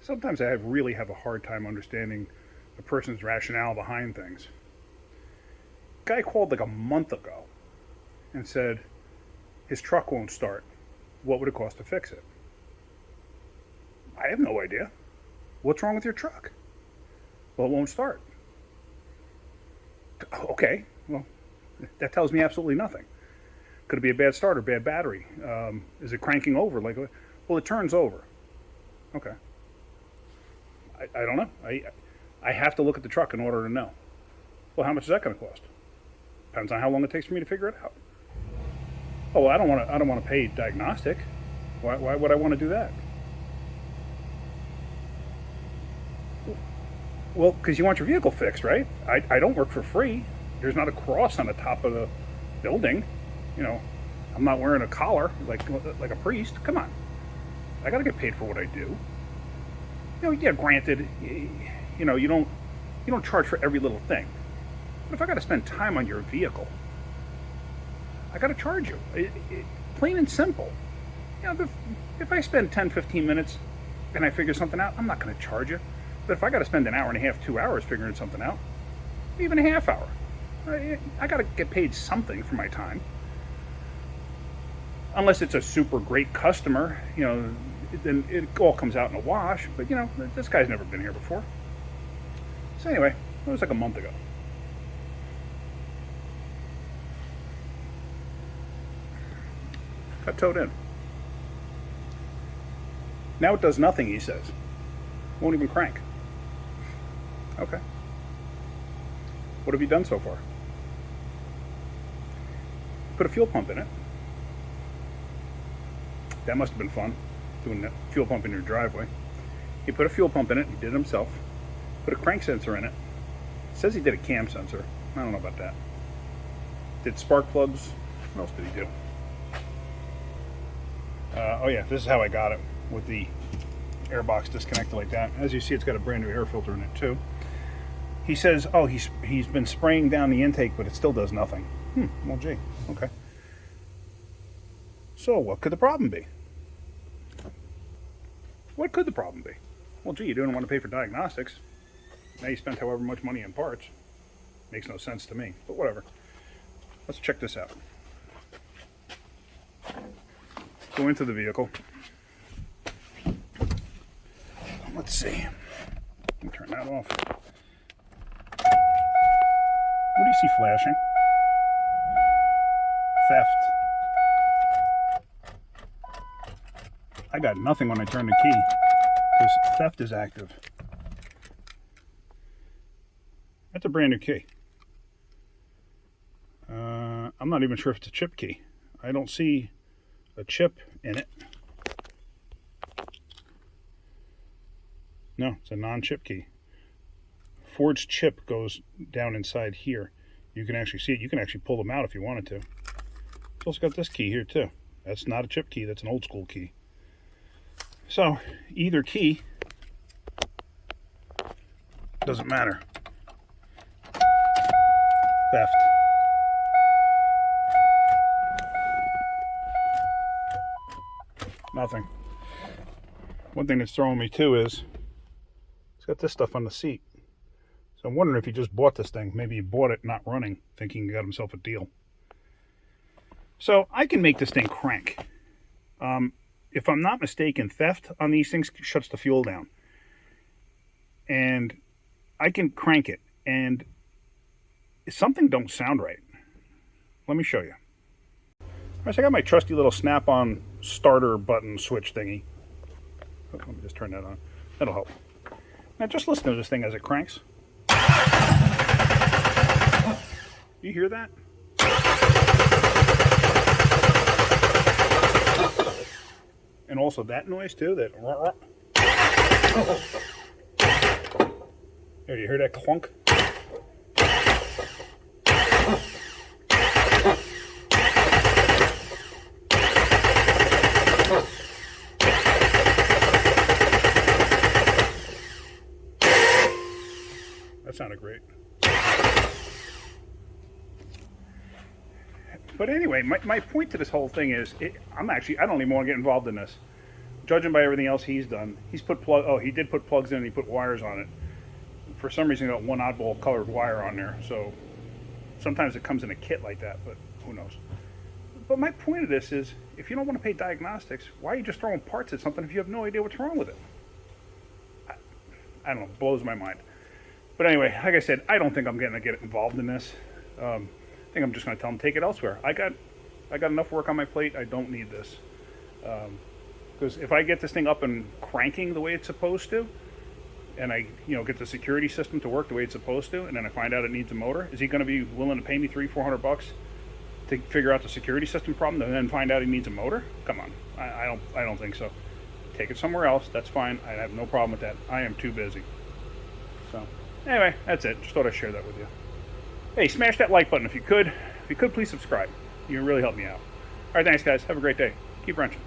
sometimes I really have a hard time understanding a person's rationale behind things. Guy called like a month ago and said his truck won't start. What would it cost to fix it? I have no idea. What's wrong with your truck? Well, it won't start. Okay, well, that tells me absolutely nothing. Could it be a bad start or bad battery? Is it cranking over? Well, it turns over. Okay. I don't know. I have to look at the truck in order to know. Well, how much is that going to cost? Depends on how long it takes for me to figure it out. Oh, well, I don't want to pay diagnostic. Why would I want to do that? Well, because you want your vehicle fixed, right? I don't work for free. There's not a cross on the top of the building. You know, I'm not wearing a collar like a priest. Come on. I got to get paid for what I do. You know, yeah, granted, you know, you don't charge for every little thing. But if I got to spend time on your vehicle, I got to charge you. Plain and simple. You know, if I spend 10, 15 minutes and I figure something out, I'm not going to charge you. But if I got to spend an hour and a half, 2 hours figuring something out, even a half hour, I got to get paid something for my time. Unless it's a super great customer, you know, then it all comes out in a wash. But, you know, this guy's never been here before. So anyway, it was like a month ago. Got towed in. Now it does nothing, he says. Won't even crank. Okay. What have you done so far? Put a fuel pump in it. That must have been fun, doing that fuel pump in your driveway. He put a fuel pump in it, he did it himself. Put a crank sensor in it. Says he did a cam sensor. I don't know about that. Did spark plugs. What else did he do? Oh yeah, this is how I got it, with the airbox disconnected like that. As you see, it's got a brand new air filter in it too. He says, oh, he's been spraying down the intake, but it still does nothing. Well, gee, okay. So what could the problem be? What could the problem be? Well, gee, you didn't want to pay for diagnostics. Now you spent however much money in parts. Makes no sense to me, but whatever. Let's check this out. Go into the vehicle. Let's see. Let me turn that off. What do you see flashing? Theft. I got nothing when I turn the key because theft is active. That's a brand new key. I'm not even sure if it's a chip key. I don't see a chip in it. No, it's a non-chip key. Ford's chip goes down inside here. You can actually see it. You can actually pull them out if you wanted to. It's also got this key here too. That's not a chip key. That's an old school key. So either key doesn't matter. Theft. Nothing. One thing that's throwing me too is it's got this stuff on the seat. So I'm wondering if he just bought this thing. Maybe he bought it not running, thinking he got himself a deal. So I can make this thing crank. If I'm not mistaken, theft on these things shuts the fuel down. And I can crank it. And something don't sound right. Let me show you. All right, so I got my trusty little snap-on starter button switch thingy. Oh, let me just turn that on. That'll help. Now just listen to this thing as it cranks. You hear that? And also that noise too, that there, you hear that clunk? That sounded great. But anyway, my point to this whole thing is, I don't even want to get involved in this. judging by everything else he's done, he did put plugs in and he put wires on it. For some reason, he got one oddball colored wire on there. So sometimes it comes in a kit like that, but who knows. But my point of this is, if you don't want to pay diagnostics, why are you just throwing parts at something if you have no idea what's wrong with it? I don't know, it blows my mind. But anyway, like I said, I don't think I'm going to get involved in this. I think I'm just going to tell them take it elsewhere. I got enough work on my plate. I don't need this. Because if I get this thing up and cranking the way it's supposed to, and I get the security system to work the way it's supposed to, and then I find out it needs a motor, is he going to be willing to pay me $300-400 to figure out the security system problem and then find out he needs a motor? Come on, I don't think so. Take it somewhere else. That's fine. I have no problem with that. I am too busy. So anyway, that's it. Just thought I'd share that with you. Hey, smash that like button if you could. If you could, please subscribe. You can really help me out. All right, thanks guys. Have a great day. Keep wrenching.